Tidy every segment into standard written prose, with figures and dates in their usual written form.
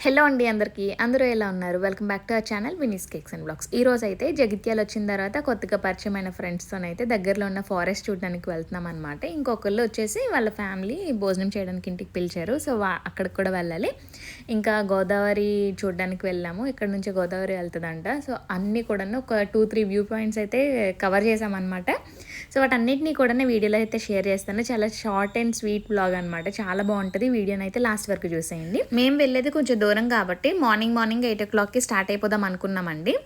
Hello అండి అందరికీ అందరూ ఎలా ఉన్నారు? Welcome back to our channel వినీస్ కేక్స్ అండ్ బ్లాగ్స్. ఈరోజు అయితే జగిత్యాల వచ్చిన తర్వాత కొత్తగా పరిచయమైన ఫ్రెండ్స్తోనైతే దగ్గరలో ఉన్న ఫారెస్ట్ చూడడానికి వెళ్తున్నాం అనమాట. ఇంకొకళ్ళు వచ్చేసి వాళ్ళ ఫ్యామిలీ భోజనం చేయడానికి ఇంటికి పిలిచారు. సో అక్కడికి కూడా వెళ్ళాలి. ఇంకా గోదావరి చూడడానికి వెళ్ళాము. ఇక్కడ నుంచి గోదావరి వెళ్తుందంట. సో అన్నీ కూడాను ఒక 2-3 వ్యూ పాయింట్స్ అయితే కవర్ చేసామన్నమాట. సో వాటన్నిటిని కూడా వీడియోలో అయితే షేర్ చేస్తాను. చాలా షార్ట్ అండ్ స్వీట్ బ్లాగ్ అనమాట. చాలా బాగుంటుంది. వీడియోని అయితే లాస్ట్ వరకు చూసేయండి. మేము వెళ్ళేది కొంచెం దూరం కాబట్టి మార్నింగ్ 8 o'clockకి స్టార్ట్ అయిపోదాం అనుకున్నామండి.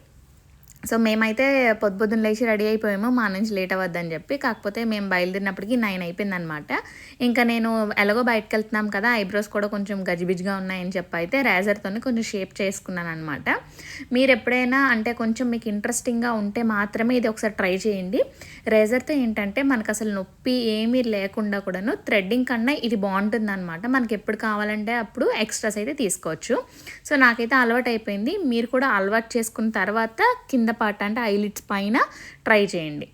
సో మేమైతే పొద్దున్న లేచి రెడీ అయిపోయాము మా నుంచి లేట్ అవ్వద్దని చెప్పి. కాకపోతే మేము బయలుదేరినప్పటికీ 9 అయిపోయిందనమాట. ఇంకా నేను ఎలాగో బయటకు వెళ్తున్నాం కదా, ఐబ్రోస్ కూడా కొంచెం గజిబిజిగా ఉన్నాయని చెప్పి అయితే రేజర్తో కొంచెం షేప్ చేసుకున్నాను అనమాట. మీరు ఎప్పుడైనా అంటే కొంచెం మీకు ఇంట్రెస్టింగ్గా ఉంటే మాత్రమే ఇది ఒకసారి ట్రై చేయండి. రేజర్తో ఏంటంటే మనకు అసలు నొప్పి ఏమీ లేకుండా కూడాను థ్రెడ్డింగ్ కన్నా ఇది బాగుంటుంది అనమాట. మనకి ఎప్పుడు కావాలంటే అప్పుడు ఎక్స్ట్రాస్ అయితే తీసుకోవచ్చు. సో నాకైతే అలవాటు అయిపోయింది. మీరు కూడా అలవాటు చేసుకున్న తర్వాత కింద పార్ట్ అంటే ఐలిడ్స్ పైన ట్రై చేయండి,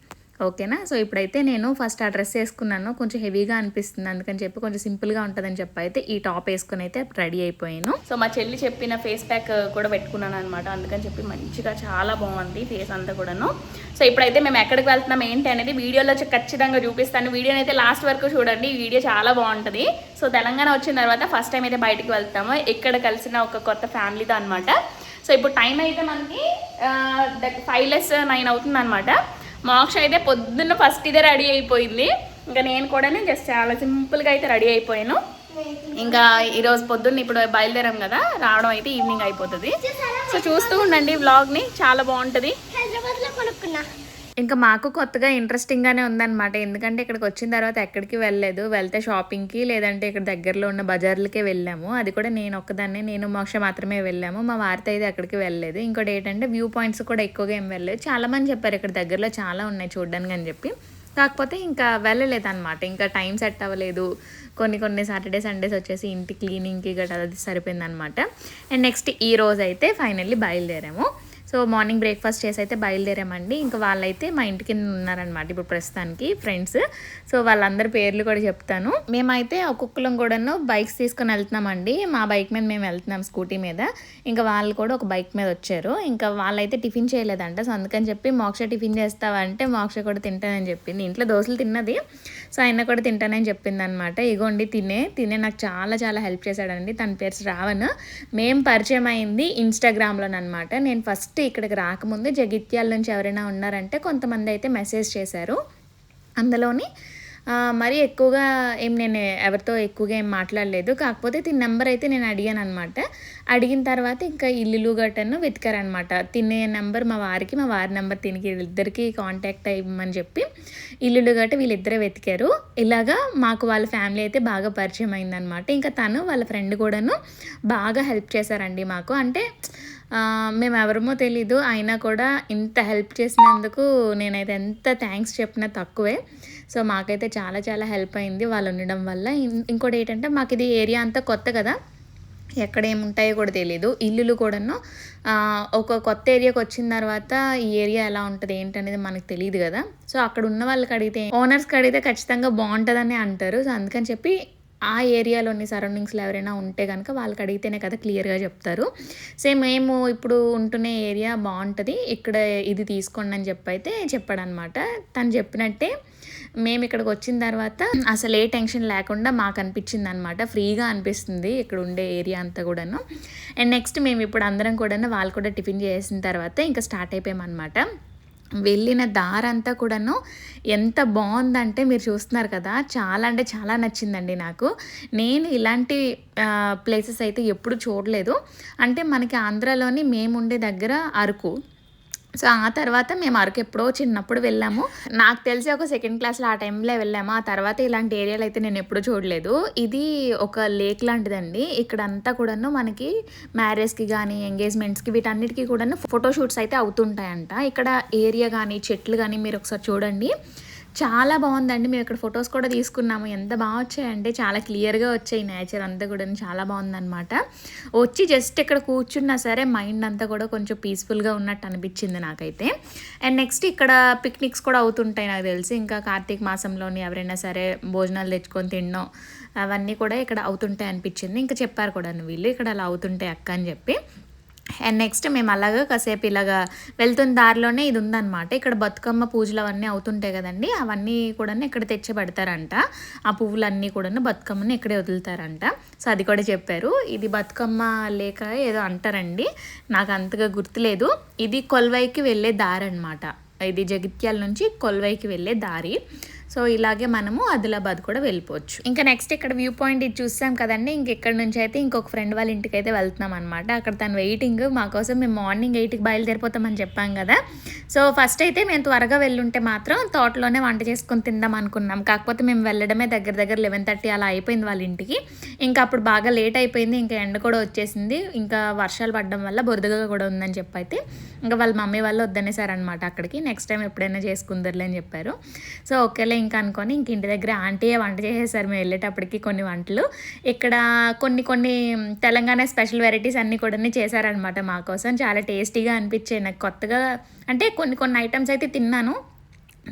ఓకేనా? సో ఇప్పుడైతే నేను ఫస్ట్ ఆ డ్రెస్ వేసుకున్నాను. కొంచెం హెవీగా అనిపిస్తుంది, అందుకని చెప్పి కొంచెం సింపుల్గా ఉంటుందని చెప్పి అయితే ఈ టాప్ వేసుకుని అయితే రెడీ అయిపోయాను. సో మా చెల్లి చెప్పిన ఫేస్ ప్యాక్ కూడా పెట్టుకున్నాను అనమాట. అందుకని చెప్పి మంచిగా చాలా బాగుంది ఫేస్ అంతా కూడాను. సో ఇప్పుడైతే మేము ఎక్కడికి వెళ్తున్నాం ఏంటి అనేది వీడియోలో ఖచ్చితంగా చూపిస్తాను. వీడియోని అయితే లాస్ట్ వరకు చూడండి. ఈ వీడియో చాలా బాగుంటుంది. సో తెలంగాణ వచ్చిన తర్వాత ఫస్ట్ టైం అయితే బయటకు వెళ్తాము. ఇక్కడ కలిసిన ఒక కొత్త ఫ్యామిలీతో అనమాట. సో ఇప్పుడు టైం అయితే మనకి 5:09 అవుతుంది అనమాట. మోక్ష అయితే పొద్దున్న ఫస్ట్ ఇదే రెడీ అయిపోయింది. ఇంకా నేను కూడా జస్ట్ చాలా సింపుల్గా అయితే రెడీ అయిపోయాను. ఇంకా ఈరోజు పొద్దున్న ఇప్పుడు బయలుదేరాం కదా, రావడం అయితే ఈవినింగ్ అయిపోతుంది. సో చూస్తూ ఉండండి వ్లాగ్ని, చాలా బాగుంటుంది. ఇంకా మాకు కొత్తగా ఇంట్రెస్టింగ్గానే ఉందన్నమాట. ఎందుకంటే ఇక్కడికి వచ్చిన తర్వాత ఎక్కడికి వెళ్ళలేదు. వెళ్తే షాపింగ్కి లేదంటే ఇక్కడ దగ్గరలో ఉన్న బజార్లకే వెళ్ళాము. అది కూడా నేను మోక్ష మాత్రమే వెళ్ళాము. మా వారితో అయితే ఎక్కడికి వెళ్ళలేదు. ఇంకోటి ఏంటంటే వ్యూ పాయింట్స్ కూడా ఎక్కువగా ఏం వెళ్ళలేదు. చాలామంది చెప్పారు ఇక్కడ దగ్గరలో చాలా ఉన్నాయి చూడడానికి అని చెప్పి. కాకపోతే ఇంకా వెళ్ళలేదు అనమాట. ఇంకా టైం సెట్ అవ్వలేదు. కొన్ని సాటర్డే సండేస్ వచ్చేసి ఇంటి క్లీనింగ్కి గట్రా అది సరిపోయిందనమాట. అండ్ నెక్స్ట్ ఈ రోజు అయితే ఫైనల్లీ బయలుదేరాము. సో మార్నింగ్ బ్రేక్ఫాస్ట్ చేసి అయితే బయలుదేరామండి. ఇంకా వాళ్ళైతే మా ఇంటికి ఉన్నారనమాట ఇప్పుడు ప్రస్తుతానికి ఫ్రెండ్స్. సో వాళ్ళందరి పేర్లు కూడా చెప్తాను. మేమైతే ఒక్కొక్కరం కూడాను బైక్స్ తీసుకొని వెళ్తున్నామండి. మా బైక్ మీద మేము వెళ్తున్నాం స్కూటీ మీద. ఇంకా వాళ్ళు కూడా ఒక బైక్ మీద వచ్చారు. ఇంకా వాళ్ళైతే టిఫిన్ చేయలేదంట. సో అందుకని చెప్పి మోక్ష టిఫిన్ చేస్తావా అంటే మోక్ష కూడా తింటానని చెప్పింది. ఇంట్లో దోశలు తిన్నది. సో ఆయన కూడా తింటానని చెప్పింది అనమాట. ఇగోండి తినే నాకు చాలా హెల్ప్ చేశాడండి. తన పేరు శ్రావణ్. మేము పరిచయం అయింది ఇన్స్టాగ్రామ్లోనమాట. నేను ఫస్ట్ ఇక్కడికి రాకముందు జగిత్యాల నుంచి ఎవరైనా ఉన్నారంటే కొంతమంది అయితే మెసేజ్ చేశారు. అందులోని మరీ ఎక్కువగా నేను ఎవరితో ఎక్కువగా ఏం మాట్లాడలేదు. కాకపోతే తిని నెంబర్ అయితే నేను అడిగాను అనమాట. అడిగిన తర్వాత ఇంకా ఇల్లు గట్టను వెతికారనమాట. తినే నెంబర్ మా వారి నెంబర్ తినికి వీళ్ళిద్దరికీ కాంటాక్ట్ అయ్యమని చెప్పి ఇల్లు గట్ట వీళ్ళిద్దరే వెతికారు. ఇలాగా మాకు వాళ్ళ ఫ్యామిలీ అయితే బాగా పరిచయం అయిందనమాట. ఇంకా తను వాళ్ళ ఫ్రెండ్ కూడాను బాగా హెల్ప్ చేశారండి మాకు. అంటే మేము ఎవరమో తెలీదు, అయినా కూడా ఇంత హెల్ప్ చేసినందుకు నేనైతే ఎంత థ్యాంక్స్ చెప్పినా తక్కువే. సో మాకైతే చాలా హెల్ప్ అయింది వాళ్ళు ఉండడం వల్ల. ఇంకోటి ఏంటంటే మాకు ఇది ఏరియా అంతా కొత్త కదా, ఎక్కడ ఏముంటాయో కూడా తెలీదు. ఇల్లులు కూడాను ఒక కొత్త ఏరియాకి వచ్చిన తర్వాత ఈ ఏరియా ఎలా ఉంటుంది ఏంటనేది మనకు తెలియదు కదా. సో అక్కడ ఉన్న వాళ్ళకి అడిగితే, ఓనర్స్కి అడిగితే ఖచ్చితంగా బాగుంటుందని అంటారు. సో అందుకని చెప్పి ఆ ఏరియాలోని సరౌండింగ్స్లో ఎవరైనా ఉంటే కనుక వాళ్ళకి అడిగితేనే కదా క్లియర్గా చెప్తారు. సేమ్ మేము ఇప్పుడు ఉంటున్న ఏరియా బాగుంటుంది, ఇక్కడ ఇది తీసుకోండి అని చెప్పి అయితే చెప్పాడనమాట. తను చెప్పినట్టే మేము ఇక్కడికి వచ్చిన తర్వాత అసలు ఏ టెన్షన్ లేకుండా మాకు అనిపించింది అనమాట. ఫ్రీగా అనిపిస్తుంది ఇక్కడ ఉండే ఏరియా అంతా కూడాను. అండ్ నెక్స్ట్ మేము ఇప్పుడు అందరం కూడాను వాళ్ళు కూడా టిఫిన్ చేసిన తర్వాత ఇంకా స్టార్ట్ అయిపోయామన్నమాట. వెళ్ళిన దారంతా కూడాను ఎంత బాగుందంటే మీరు చూస్తున్నారు కదా, చాలా అంటే చాలా నచ్చిందండి నాకు. నేను ఇలాంటి ప్లేసెస్ అయితే ఎప్పుడు చూడలేదు. అంటే మనకి ఆంధ్రాలోని మేము ఉండే దగ్గర అరకు. సో ఆ తర్వాత మేము అరకు ఎప్పుడో చిన్నప్పుడు వెళ్ళాము. నాకు తెలిసి ఒక 2nd క్లాస్లో ఆ టైంలో వెళ్ళాము. ఆ తర్వాత ఇలాంటి ఏరియాలు అయితే నేను ఎప్పుడూ చూడలేదు. ఇది ఒక లేక్ లాంటిదండి. ఇక్కడంతా కూడాను మనకి మ్యారేజ్కి కానీ ఎంగేజ్మెంట్స్కి వీటన్నిటికీ కూడాను ఫోటోషూట్స్ అయితే అవుతుంటాయంట. ఇక్కడ ఏరియా కానీ చెట్లు కానీ మీరు ఒకసారి చూడండి, చాలా బాగుందండి. మేము ఇక్కడ ఫొటోస్ కూడా తీసుకున్నాము. ఎంత బాగా వచ్చాయంటే చాలా క్లియర్గా వచ్చాయి. నేచర్ అంతా కూడా చాలా బాగుందన్నమాట. వచ్చి జస్ట్ ఇక్కడ కూర్చున్నా సరే మైండ్ అంతా కూడా కొంచెం పీస్ఫుల్గా ఉన్నట్టు అనిపించింది నాకైతే. అండ్ నెక్స్ట్ ఇక్కడ పిక్నిక్స్ కూడా అవుతుంటాయి నాకు తెలిసి. ఇంకా కార్తీక మాసంలోని ఎవరైనా సరే భోజనాలు తెచ్చుకొని తినడం అవన్నీ కూడా ఇక్కడ అవుతుంటాయి అనిపించింది. ఇంకా చెప్పారు కూడా వీళ్ళు ఇక్కడ అలా అవుతుంటాయి అక్క అని చెప్పి. అండ్ నెక్స్ట్ మేము అలాగా కాసేపు ఇలాగా వెళ్తున్న దారిలోనే ఇది ఉందన్నమాట. ఇక్కడ బతుకమ్మ పూజలు అవన్నీ అవుతుంటాయి కదండి, అవన్నీ కూడా ఇక్కడ తెచ్చి పెడతారంట. ఆ పువ్వులన్నీ కూడా బతుకమ్మని ఇక్కడే వదులుతారంట. సో అది కూడా చెప్పారు. ఇది బతుకమ్మ లేక ఏదో అంటారండి, నాకు అంతగా గుర్తులేదు. ఇది కొల్వైకి వెళ్ళే దారి అనమాట. ఇది జగిత్యాల నుంచి కొల్వైకి వెళ్ళే దారి. సో ఇలాగే మనము ఆదిలాబాద్ కూడా వెళ్ళిపోవచ్చు. ఇంకా నెక్స్ట్ ఇక్కడ వ్యూ పాయింట్ ఇది చూసాం కదండి. ఇంకెక్కడ నుంచి అయితే ఇంకొక ఫ్రెండ్ వాళ్ళ ఇంటికి అయితే వెళ్తున్నాం అనమాట. అక్కడ తను వెయిటింగ్ మా కోసం. మేము మార్నింగ్ 8కి బయలుదేరిపోతామని చెప్పాం కదా. సో ఫస్ట్ అయితే మేము త్వరగా వెళ్ళుంటే మాత్రం తోటలోనే వంట చేసుకొని తిందాం అనుకున్నాం. కాకపోతే మేము వెళ్ళడమే దగ్గర 11:30 అలా అయిపోయింది వాళ్ళ ఇంటికి. ఇంకా అప్పుడు బాగా లేట్ అయిపోయింది. ఇంకా ఎండ కూడా వచ్చేసింది. ఇంకా వర్షాలు పడడం వల్ల బురదగా కూడా ఉందని చెప్పి అయితే ఇంకా వాళ్ళ మమ్మీ వాళ్ళు వద్దనేసారనమాట అక్కడికి. నెక్స్ట్ టైం ఎప్పుడైనా చేసుకుందరులే అని చెప్పారు. సో ఓకేలే ఇంకా అనుకొని ఇంక ఇంటి దగ్గర ఆంటీయే వంట చేసేసారు మేము వెళ్ళేటప్పటికి కొన్ని వంటలు. ఇక్కడ కొన్ని తెలంగాణ స్పెషల్ వెరైటీస్ అన్నీ కూడా చేశారనమాట మా కోసం. చాలా టేస్టీగా అనిపించాయి నాకు. కొత్తగా అంటే కొన్ని ఐటమ్స్ అయితే తిన్నాను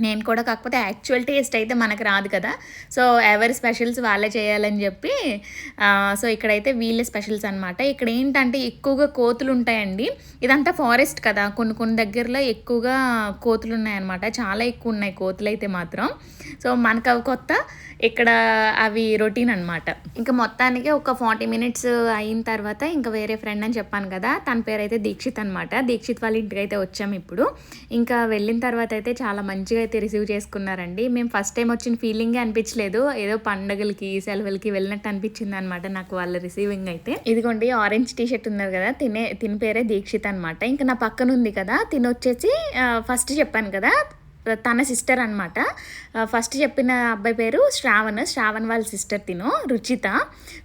నేను కూడా, కాకపోతే యాక్చువల్ టేస్ట్ అయితే మనకు రాదు కదా. సో ఎవరి స్పెషల్స్ వాళ్ళే చేయాలని చెప్పి సో ఇక్కడైతే వీళ్ళ స్పెషల్స్ అనమాట. ఇక్కడ ఏంటంటే ఎక్కువగా కోతులు ఉంటాయండి. ఇదంతా ఫారెస్ట్ కదా, కొన్ని దగ్గరలో ఎక్కువగా కోతులు ఉన్నాయన్నమాట. చాలా ఎక్కువ ఉన్నాయి కోతులు అయితే మాత్రం. సో మనకు అవి కొత్త, ఇక్కడ అవి రొటీన్ అనమాట. ఇంకా మొత్తానికి ఒక 40 మినిట్స్ అయిన తర్వాత ఇంకా వేరే ఫ్రెండ్ అని చెప్పాను కదా, తన పేరు అయితే దీక్షిత్ అనమాట. దీక్షిత్ వాళ్ళ ఇంటికి అయితే వచ్చాము ఇప్పుడు. ఇంకా వెళ్ళిన తర్వాత అయితే చాలా మంచిగా అయితే రిసీవ్ చేసుకున్నారండి. మేము ఫస్ట్ టైం వచ్చిన ఫీలింగే అనిపించలేదు, ఏదో పండుగలకి సెలవులకి వెళ్ళినట్టు అనిపించింది అనమాట నాకు వాళ్ళ రిసీవింగ్ అయితే. ఇదిగోండి ఆరెంజ్ టీషర్ట్ ఉన్నారు కదా, తిన పేరే దీక్షిత్ అనమాట. ఇంకా నా పక్కన ఉంది కదా, తినొచ్చేసి ఫస్ట్ చెప్పాను కదా తన సిస్టర్ అనమాట. ఫస్ట్ చెప్పిన అబ్బాయి పేరు శ్రావణ్ వాళ్ళ సిస్టర్ తిను రుచిత.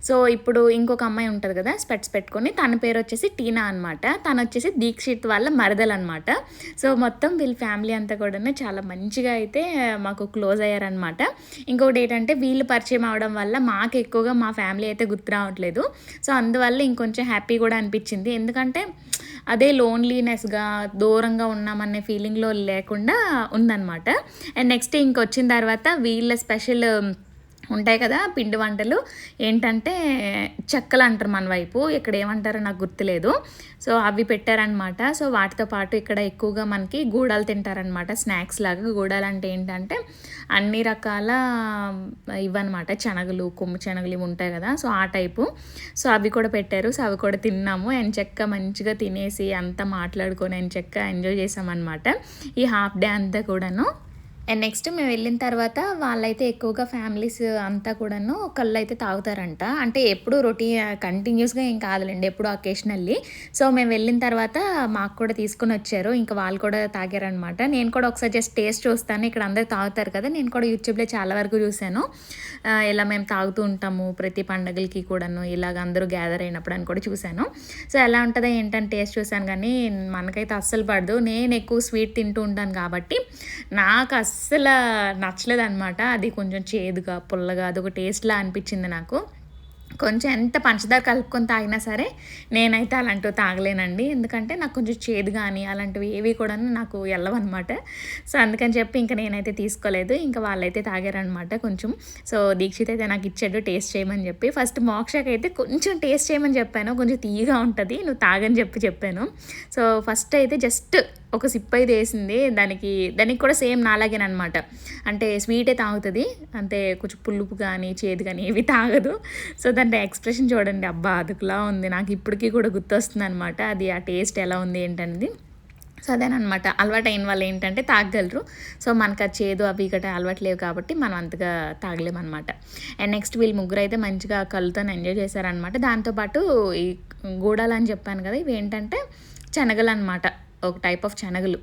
సో ఇప్పుడు ఇంకొక అమ్మాయి ఉంటుంది కదా స్పెట్స్ పెట్టుకొని, తన పేరు వచ్చేసి టీనా అనమాట. తను వచ్చేసి దీక్షిత్ వాళ్ళ మరదలు అనమాట. సో మొత్తం వీళ్ళ ఫ్యామిలీ అంతా కూడా చాలా మంచిగా అయితే మాకు క్లోజ్ అయ్యారనమాట. ఇంకొకటి ఏంటంటే వీళ్ళు పరిచయం అవడం వల్ల మాకు ఎక్కువగా మా ఫ్యామిలీ అయితే గుర్తు రావట్లేదు. సో అందువల్ల ఇంకొంచెం హ్యాపీ కూడా అనిపించింది. ఎందుకంటే అదే లోన్లీనెస్గా దూరంగా ఉన్నామనే ఫీలింగ్లో లేకుండా ఉందన్నమాట. అండ్ నెక్స్ట్ ఇంకొచ్చిన తర్వాత వీళ్ళ స్పెషల్ ఉంటాయి కదా పిండి వంటలు, ఏంటంటే చెక్కలు అంటారు మన వైపు, ఇక్కడ ఏమంటారో నాకు గుర్తులేదు. సో అవి పెట్టారనమాట. సో వాటితో పాటు ఇక్కడ ఎక్కువగా మనకి గూడాలు తింటారనమాట, స్నాక్స్ లాగా. గూడాలు అంటే ఏంటంటే అన్ని రకాల ఇవన్నమాట, శనగలు, కొమ్ము శనగలు ఇవి ఉంటాయి కదా, సో ఆ టైపు. సో అవి కూడా పెట్టారు. సో అవి కూడా తిన్నాము. ఎంచక్క మంచిగా తినేసి అంతా మాట్లాడుకొని ఎంచక్క ఎంజాయ్ చేసామన్నమాట ఈ హాఫ్ డే అంతా కూడాను. అండ్ నెక్స్ట్ మేము వెళ్ళిన తర్వాత వాళ్ళైతే ఎక్కువగా ఫ్యామిలీస్ అంతా కూడాను కళ్ళు అయితే తాగుతారంట. అంటే ఎప్పుడు రొటీన్ కంటిన్యూస్గా ఏం కాదులేండి, ఎప్పుడు అకేషనల్లీ. సో మేము వెళ్ళిన తర్వాత మాకు కూడా తీసుకుని వచ్చారు, ఇంకా వాళ్ళు కూడా తాగారనమాట. నేను కూడా ఒకసారి జస్ట్ టేస్ట్ చూస్తాను, ఇక్కడ అందరు తాగుతారు కదా, నేను కూడా యూట్యూబ్లో చాలా వరకు చూశాను. ఇలా మేము తాగుతూ ఉంటాము ప్రతి పండుగలకి కూడాను, ఇలాగ అందరూ గ్యాదర్ అయినప్పుడు అని కూడా చూశాను. సో ఎలా ఉంటుందో ఏంటని టేస్ట్ చూశాను, కానీ మనకైతే అస్సలు పడదు. నేను ఎక్కువ స్వీట్ తింటూ ఉంటాను కాబట్టి నాకు అస్సలు నచ్చలేదు అనమాట. అది కొంచెం చేదుగా పుల్లగా అదొక టేస్ట్లా అనిపించింది నాకు. కొంచెం ఎంత పంచదార కలుపుకొని తాగినా సరే నేనైతే అలాంటివి తాగలేనండి, ఎందుకంటే నాకు కొంచెం చేదు కానీ అలాంటివి ఏవి కూడా నాకు వెళ్ళవన్నమాట. సో అందుకని చెప్పి ఇంకా నేనైతే తీసుకోలేదు, ఇంకా వాళ్ళైతే తాగారనమాట కొంచెం. సో దీక్షిత్ అయితే నాకు ఇచ్చాడు టేస్ట్ చేయమని చెప్పి. ఫస్ట్ మోక్షకి అయితే కొంచెం టేస్ట్ చేయమని చెప్పాను, కొంచెం తీయగా ఉంటుంది నువ్వు తాగని చెప్పాను. సో ఫస్ట్ అయితే జస్ట్ ఒక సిప్ అయితే వేసింది, దానికి కూడా సేమ్ నాలాగేనమాట. అంటే స్వీటే తాగుతుంది, అంటే కొంచెం పులుపు కానీ చేదు కానీ ఏవి తాగదు. సో దాని ఎక్స్ప్రెషన్ చూడండి, అబ్బా అదుకులా ఉంది. నాకు ఇప్పటికీ కూడా గుర్తొస్తుంది అనమాట అది, ఆ టేస్ట్ ఎలా ఉంది ఏంటనేది. సో అదేనమాట, అలవాటు అయిన వాళ్ళు ఏంటంటే తాగగలరు. సో మనకు ఆ చేదు అవి గట్రా అలవాటు లేవు కాబట్టి మనం అంతగా తాగలేమన్నమాట. అండ్ నెక్స్ట్ వీళ్ళు ముగ్గురు అయితే మంచిగా కళ్ళతో ఎంజాయ్ చేశారనమాట. దాంతోపాటు ఈ గూడాలు అని చెప్పాను కదా, ఇవి ఏంటంటే శనగలు అనమాట, ఒక టైప్ ఆఫ్ శనగలు.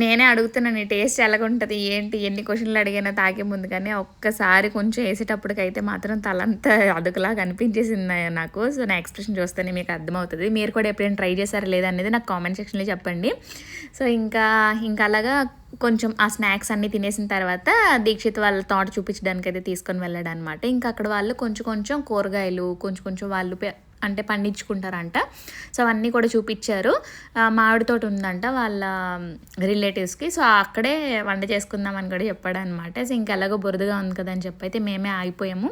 నేనే అడుగుతున్నాను ఈ టేస్ట్ ఎలాగుంటుంది ఏంటి ఎన్ని క్వశ్చన్లు అడిగినా తాగే ముందు, కానీ ఒక్కసారి కొంచెం వేసేటప్పటికైతే మాత్రం తలంతా అదుకులాగా అనిపించేసింది నాకు. సో నా ఎక్స్ప్రెషన్ చూస్తేనే మీకు అర్థమవుతుంది. మీరు కూడా ఎప్పుడైనా ట్రై చేశారా లేదా అనేది నాకు కామెంట్ సెక్షన్లో చెప్పండి. సో ఇంకా అలాగా కొంచెం ఆ స్నాక్స్ అన్నీ తినేసిన తర్వాత దీక్షిత్ వాళ్ళ తోట చూపించడానికి అయితే తీసుకొని వెళ్ళాడు అనమాట. ఇంకా అక్కడ వాళ్ళు కొంచెం కూరగాయలు కొంచెం వాళ్ళు అంటే పండించుకుంటారంట. సో అవన్నీ కూడా చూపించారు. మామిడి తోట ఉందంట వాళ్ళ రిలేటివ్స్కి. సో అక్కడే వంట చేసుకుందామని కూడా చెప్పాడు అనమాట. సో ఇంకా ఎలాగో బురదగా ఉంది కదా అని చెప్పి అయితే మేమే ఆగిపోయాము.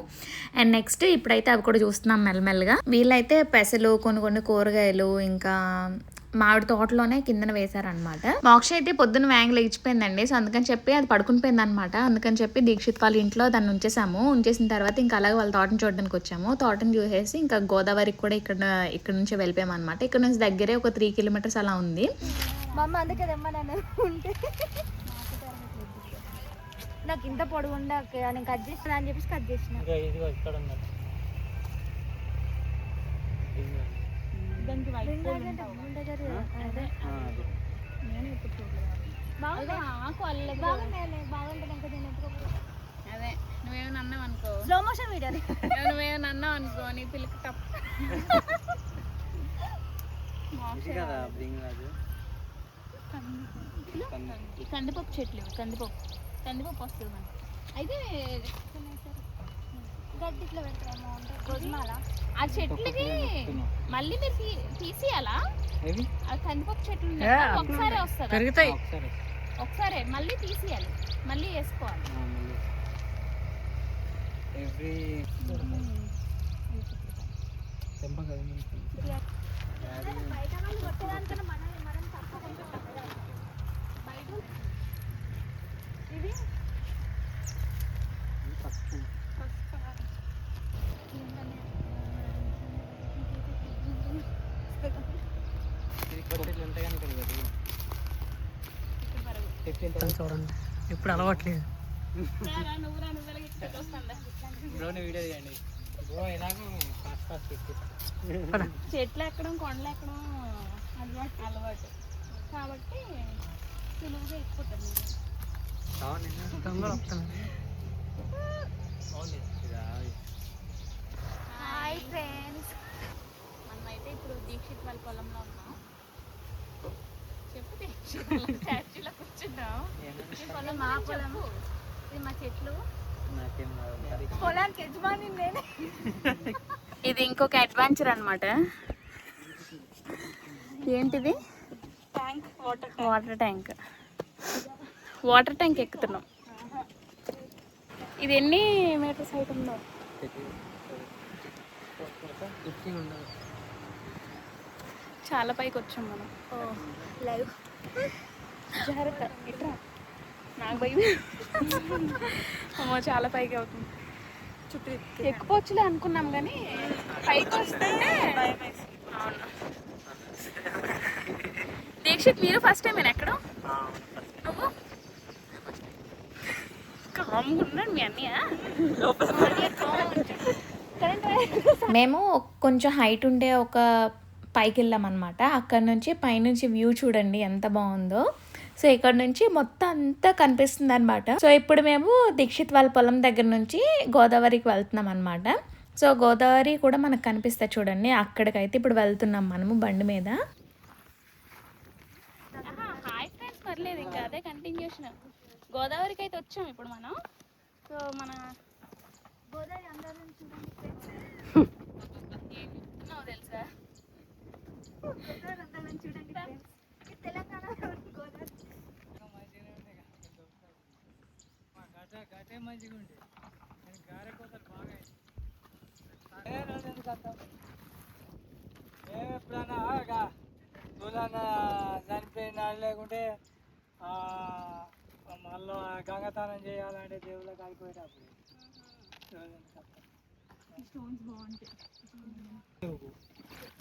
అండ్ నెక్స్ట్ ఇప్పుడైతే అవి కూడా చూస్తున్నాం మెల్లమెల్లగా. వీళ్ళైతే పెసలు కొన్ని కూరగాయలు ఇంకా మామిడి తోటలోనే కిందన వేశారనమాట. మోక్ష అయితే పొద్దున్న వ్యాంగ్ లేచిపోయిందండి. సో అందుకని చెప్పి అది పడుకుని పోయింది అనమాట. అందుకని చెప్పి దీక్షిత్ వాళ్ళ ఇంట్లో దాన్ని ఉంచేసిన తర్వాత ఇంకా అలాగే వాళ్ళ తోటను చూడడానికి వచ్చాము. తోటను చూసేసి ఇంకా గోదావరికి కూడా ఇక్కడ నుంచి వెళ్ళిపోయాము అనమాట. ఇక్కడ నుంచి దగ్గరే ఒక 3 కిలోమీటర్స్ అలా ఉంది. నాకు ఇంత పొడుగుండా నేను కట్ చేసిన అని చెప్పేసి కట్ చేసిన. అదే నువ్వేమైనా అన్నావు అనుకో, స్లో మోషన్ వీడియో నువ్వేమైనా అన్నావు అనుకో నీ పిల్లకి టప్. ఈ కందిపప్పు చెట్లు కందిపప్పు వస్తుంది మనకి. అయితే గడ్డిట్లో పెడతామో అంటే గోధుమాల ఆ చెట్లకి మళ్ళీ మీరు తీసేయాలా? ఆ కందిపప్పు చెట్లు ఒకసారి వస్తుంది, ఒకసారి మళ్ళీ తీసేయాలి, మళ్ళీ వేసుకోవాలి. చూడండి ఇప్పుడు అలవాట్లేదు. చెట్లు ఎక్కడం కొండలు ఎక్కడం అలవాటు కాబట్టి సులువుగా ఎక్కుతారు. హాయ్ ఫ్రెండ్స్, మనమైతే ఇప్పుడు దీక్షిత్ వాళ్ళ పొలంలో ఉన్నాం. చెప్పు దీక్షిత్ స్టాచ్యూలో కూర్చున్నాం. మా పొలం, ఇది మా చెట్లు, పొలానికి యజమాని నేనే. ఇది ఇంకొక అడ్వెంచర్ అనమాట. ఏంటిది? ట్యాంక్, వాటర్ ట్యాంక్ ఎక్కుతున్నాం. ఇది ఎన్ని మీటర్స్ హైట్ ఉందో? చాలా పైకి వచ్చాం మనం. లైవ్ జాగ్రత్త ఇట్రా, నాకు భయం. అమ్మో చాలా పైకి అవుతుంది. చుట్టూ ఎక్కువచ్చులే అనుకున్నాం కానీ పైకి వస్తుంటే అవును. దీక్షిత్ మీరు ఫస్ట్ టైం ఎక్కడ? నువ్వు కామ్గా ఉన్నాడు మీ అన్నయ్య. మేము కొంచెం హైట్ ఉండే ఒక పైకి వెళ్ళామన్నమాట. అక్కడ నుంచి పైనుంచి వ్యూ చూడండి ఎంత బాగుందో. సో ఇక్కడ నుంచి మొత్తం అంతా కనిపిస్తుంది అనమాట. సో ఇప్పుడు మేము దీక్షిత్ వాళ్ళ పొలం దగ్గర నుంచి గోదావరికి వెళ్తున్నాం అనమాట. సో గోదావరి కూడా మనకు కనిపిస్తుంది చూడండి. అక్కడికైతే ఇప్పుడు వెళ్తున్నాం మనము బండి మీద. హాయ్ ఫ్రెండ్స్, పర్లేదు ఇంకా అదే కంటిన్యూషన్. గోదావరికి అయితే వచ్చాం ఇప్పుడు మనం. సో మన గోదావరి అందరి నుంచి తెలుసా? గోదావరి అందరి నుంచి చూడండి ఫ్రెండ్స్. తెలంగాణ గోదావరి గటే మంచిగా ఉండే గారె కోతలు బాగా. మేము ఎప్పుడన్నా తులన చనిపోయిన లేకుంటే మళ్ళీ గంగతానం చేయాలంటే దేవుళ్ళకి అయిపోయేటప్పుడు స్టోన్స్ బాగుంటాయి.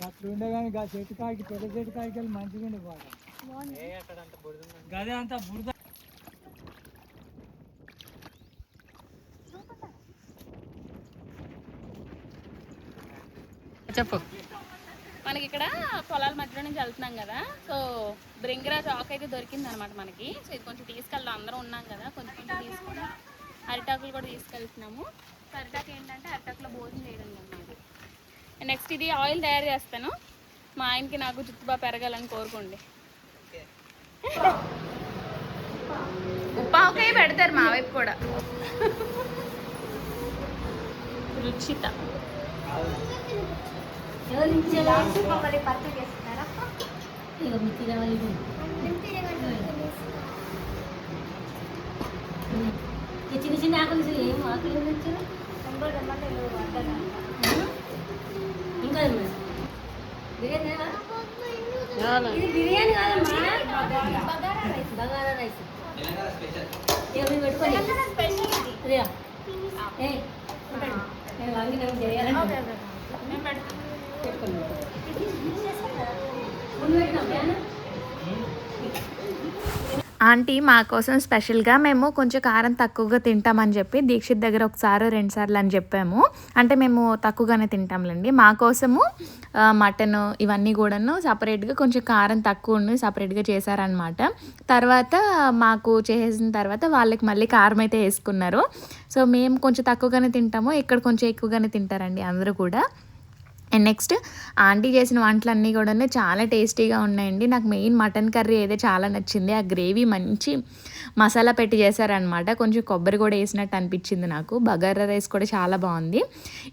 అట్లా ఉండే కానీ చెట్టు కాయకి పెద్ద చెట్టు కాయకి వెళ్ళి మంచిగా ఉండే బాగా. గదే అంతా బురద. చెప్పు. మనకి ఇక్కడ పొలాల మధ్యలో నుంచి వెళ్తున్నాం కదా, సో బ్రింగరాజ్ ఆకు అయితే దొరికింది అనమాట మనకి. సో ఇది కొంచెం తీసుకెళ్దాం, అందరం ఉన్నాం కదా, కొంచెం కొంచెం తీసుకొని అరిటాకులు కూడా తీసుకెళ్తున్నాము. అరిటాకు ఏంటంటే అరిటాకులో భోజనం చేయడం అన్నమాట. నెక్స్ట్ ఇది ఆయిల్ తయారు చేస్తాను, మా ఆయనకి నాకు జుట్టు బాగా పెరగాలని కోరుకోండి. ఉప్పావకాయ పెడతారు మా వైపు కూడా. రుచిత చిన్న చిన్న ఆకులు ఏం ఆకులు ఇంకా ఇది బిర్యానీ కాదమ్మా, బగారా రైస్ పెట్టుకోండి. ఆంటీ మా కోసం స్పెషల్గా మేము కొంచెం కారం తక్కువగా తింటామని చెప్పి దీక్షిత్ దగ్గర ఒకసారి 2 సార్లు అని చెప్పాము. అంటే మేము తక్కువగానే తింటాంలేండి. మా కోసము మటన్ ఇవన్నీ కూడాను సపరేట్గా కొంచెం కారం తక్కువ ఉండి సపరేట్గా చేశారనమాట. తర్వాత మాకు చేసిన తర్వాత వాళ్ళకి మళ్ళీ కారం అయితే వేసుకున్నారు. సో మేము కొంచెం తక్కువగానే తింటాము, ఇక్కడ కొంచెం ఎక్కువగానే తింటారండి అందరూ కూడా. అండ్ నెక్స్ట్ ఆంటీ చేసిన వంటలన్నీ కూడా చాలా టేస్టీగా ఉన్నాయండి. నాకు మెయిన్ మటన్ కర్రీ అయితే చాలా నచ్చింది. ఆ గ్రేవీ మంచి మసాలా పెట్టి చేశారనమాట, కొంచెం కొబ్బరి కూడా వేసినట్టు అనిపించింది నాకు. బగారా రైస్ కూడా చాలా బాగుంది.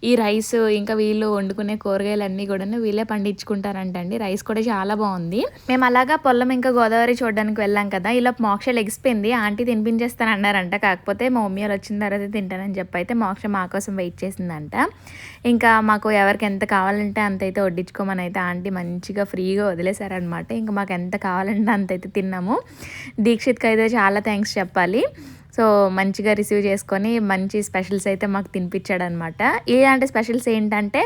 ఈ రైస్ ఇంకా వీళ్ళు వండుకునే కూరగాయలన్నీ కూడా వీళ్ళే పండించుకుంటారంటండి. రైస్ కూడా చాలా బాగుంది. మేము అలాగా పొలం ఇంకా గోదావరి చూడడానికి వెళ్ళాం కదా, ఇలా మోక్ష లెగిసిపోయింది. ఆంటీ తినిపించేస్తాను అన్నారంట, కాకపోతే మా మమ్మీ వాళ్ళు వచ్చిన తర్వాత తింటానని చెప్పి అయితే మోక్ష మా కోసం వెయిట్ చేసిందంట. ఇంకా మాకు ఎవరికి ఎంత కావాలంటే అంతైతే వడ్డించుకోమని అయితే ఆంటీ మంచిగా ఫ్రీగా వదిలేశారనమాట. ఇంకా మాకు ఎంత కావాలంటే అంతైతే తిన్నాము. దీక్షిత్కి అయితే చాలా థ్యాంక్స్ చెప్పాలి. సో మంచిగా రిసీవ్ చేసుకొని మంచి స్పెషల్స్ అయితే మాకు తినిపించాడనమాట. ఇలాంటి స్పెషల్స్ ఏంటంటే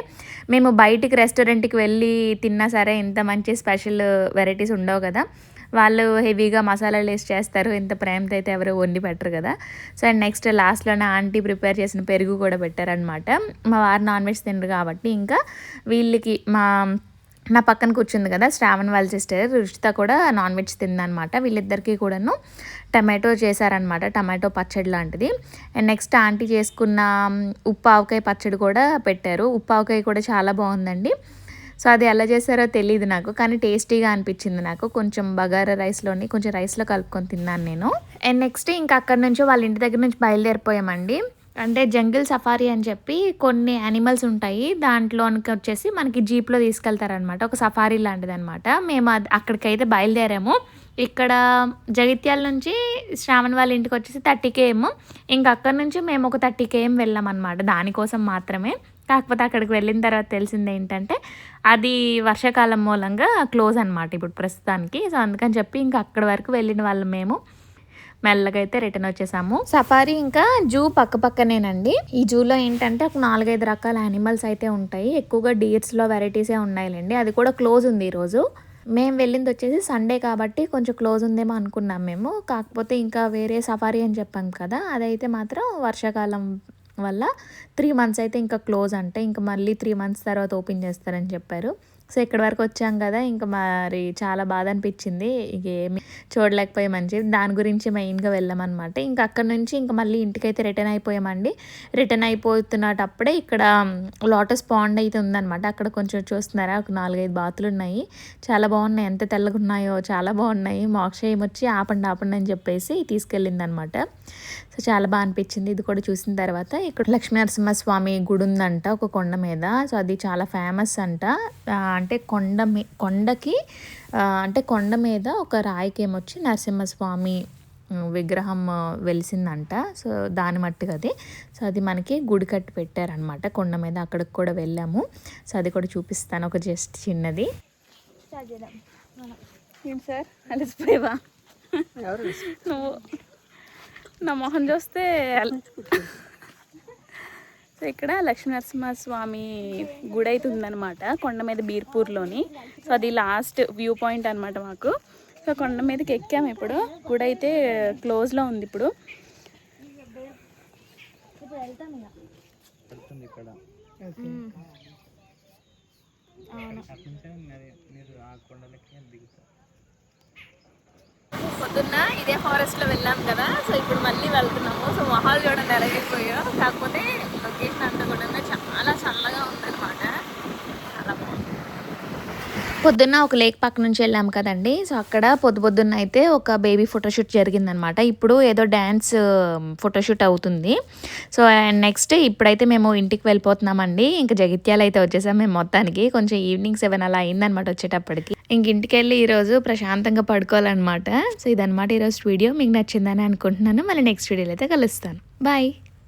మేము బయటికి రెస్టారెంట్కి వెళ్ళి తిన్నా సరే ఇంత మంచి స్పెషల్ వెరైటీస్ ఉండవు కదా, వాళ్ళు హెవీగా మసాలాలు వేసి చేస్తారు, ఇంత ప్రేమతో అయితే ఎవరు వండి పెట్టరు కదా. సో అండ్ నెక్స్ట్ లాస్ట్లోనే ఆంటీ ప్రిపేర్ చేసిన పెరుగు కూడా పెట్టారనమాట. మా వారు నాన్ వెజ్ తినరు కాబట్టి ఇంకా వీళ్ళకి నా పక్కన కూర్చుంది కదా శ్రావణ్ వాళ్ళ సిస్టర్ రుచిత కూడా నాన్ వెజ్ తిందనమాట. వీళ్ళిద్దరికీ కూడాను టమాటో చేశారనమాట, టమాటో పచ్చడి లాంటిది. అండ్ నెక్స్ట్ ఆంటీ చేసుకున్న ఉప్పావకాయ పచ్చడి కూడా పెట్టారు. ఉప్పావకాయ కూడా చాలా బాగుందండి. సో అది ఎలా చేశారో తెలియదు నాకు, కానీ టేస్టీగా అనిపించింది నాకు. కొంచెం బగారా రైస్లోని కొంచెం రైస్లో కలుపుకొని తిన్నాను నేను. అండ్ నెక్స్ట్ ఇంకా అక్కడ నుంచి వాళ్ళ ఇంటి దగ్గర నుంచి బయలుదేరిపోయామండి. అంటే జంగిల్ సఫారీ అని చెప్పి కొన్ని యానిమల్స్ ఉంటాయి, దాంట్లోనికి వచ్చేసి మనకి జీప్లో తీసుకెళ్తారనమాట, ఒక సఫారీ లాంటిది అనమాట. మేము అక్కడికైతే బయలుదేరాము. ఇక్కడ జగిత్యాల నుంచి శ్రావణ్ వాళ్ళ ఇంటికి వచ్చేసి 30 km, ఇంకా అక్కడ నుంచి మేము ఒక 30 km వెళ్ళామన్నమాట దానికోసం మాత్రమే. కాకపోతే అక్కడికి వెళ్ళిన తర్వాత తెలిసింది ఏంటంటే అది వర్షాకాలం మూలంగా క్లోజ్ అనమాట ఇప్పుడు ప్రస్తుతానికి. సో అందుకని చెప్పి ఇంకా అక్కడి వరకు వెళ్ళిన వాళ్ళు మేము మెల్లగా అయితే రిటర్న్ వచ్చేసాము. సఫారీ ఇంకా జూ పక్కనేనండి. ఈ జూలో ఏంటంటే ఒక 4-5 రకాల యానిమల్స్ అయితే ఉంటాయి, ఎక్కువగా డీర్స్లో వెరైటీసే ఉన్నాయిలేండి. అది కూడా క్లోజ్ ఉంది ఈరోజు. మేము వెళ్ళింది వచ్చేసి సండే కాబట్టి కొంచెం క్లోజ్ ఉందేమో అనుకున్నాం మేము. కాకపోతే ఇంకా వేరే సఫారీ అని చెప్పాం కదా, అదైతే మాత్రం వర్షాకాలం వల్ల 3 months అయితే ఇంకా క్లోజ్ అంటే ఇంకా మళ్ళీ 3 months తర్వాత ఓపెన్ చేస్తారని చెప్పారు. సో ఇక్కడి వరకు వచ్చాం కదా, ఇంకా మరి చాలా బాధ అనిపించింది, ఇక ఏమి చూడలేకపోయే మంచిది. దాని గురించి మెయిన్గా వెళ్ళామన్నమాట. ఇంకా అక్కడ నుంచి ఇంకా మళ్ళీ ఇంటికైతే రిటర్న్ అయిపోయామండి. రిటర్న్ అయిపోతున్నప్పుడే ఇక్కడ లోటస్ పాండ్ అయితే ఉందన్నమాట. అక్కడ కొంచెం చూస్తున్నారా, ఒక 4-5 బాతులు ఉన్నాయి, చాలా బాగున్నాయి, ఎంత తెల్లగా ఉన్నాయో చాలా బాగున్నాయి. మోక్ష ఏమొచ్చి ఆపండి అని చెప్పేసి తీసుకెళ్ళింది అనమాట. సో చాలా బాగా అనిపించింది. ఇది కూడా చూసిన తర్వాత ఇక్కడ లక్ష్మీనరసింహస్వామి గుడి ఉందంట ఒక కొండ మీద. సో అది చాలా ఫేమస్ అంట. అంటే కొండకి అంటే కొండ మీద ఒక రాయికి ఏమొచ్చి నరసింహస్వామి విగ్రహం వెలిసిందంట. సో దాని మట్టుకు అది. సో అది మనకి గుడి కట్టి పెట్టారనమాట కొండ మీద, అక్కడికి కూడా వెళ్ళాము. సో అది కూడా చూపిస్తాను, ఒక జస్ట్ చిన్నది. ఏం సార్ అలసిపోయావా నువ్వు? నా మొహం చూస్తే. సో ఇక్కడ లక్ష్మీనరసింహస్వామి గుడి అయితే ఉందన్నమాట కొండ మీద బీర్పూర్లోని. సో అది లాస్ట్ వ్యూ పాయింట్ అనమాట మాకు. సో కొండ మీదకి ఎక్కాము. ఇప్పుడు గుడి అయితే క్లోజ్లో ఉంది ఇప్పుడు. అవును పొద్దున్న ఇదే ఫారెస్ట్ లో వెళ్ళాం కదా, సో ఇప్పుడు మళ్ళీ వెళ్తున్నాము. సో మొహాలు చూడండి ఎలాగైపోయా, కాకపోతే లొకేషన్ అంతా కూడా చాలా చల్లగా ఉందన్నమాట, చాలా బాగుంది. పొద్దున్న ఒక లేక్ పక్క నుంచి వెళ్ళాము కదండి, సో అక్కడ పొద్దున్న అయితే ఒక బేబీ ఫోటోషూట్ జరిగిందనమాట. ఇప్పుడు ఏదో డ్యాన్స్ ఫోటోషూట్ అవుతుంది. సో అండ్ నెక్స్ట్ ఇప్పుడైతే మేము ఇంటికి వెళ్ళిపోతున్నామండి. ఇంకా జగిత్యాల అయితే వచ్చేసాం మేము మొత్తానికి. కొంచెం ఈవినింగ్ 7 అలా అయిందనమాట వచ్చేటప్పటికి. ఇంక ఇంటికి వెళ్ళి ఈరోజు ప్రశాంతంగా పడుకోవాలన్నమాట. సో ఇదనమాట ఈరోజు వీడియో. మీకు నచ్చిందని అనుకుంటున్నాను. మళ్ళీ నెక్స్ట్ వీడియోలో అయితే కలుస్తాను. బాయ్.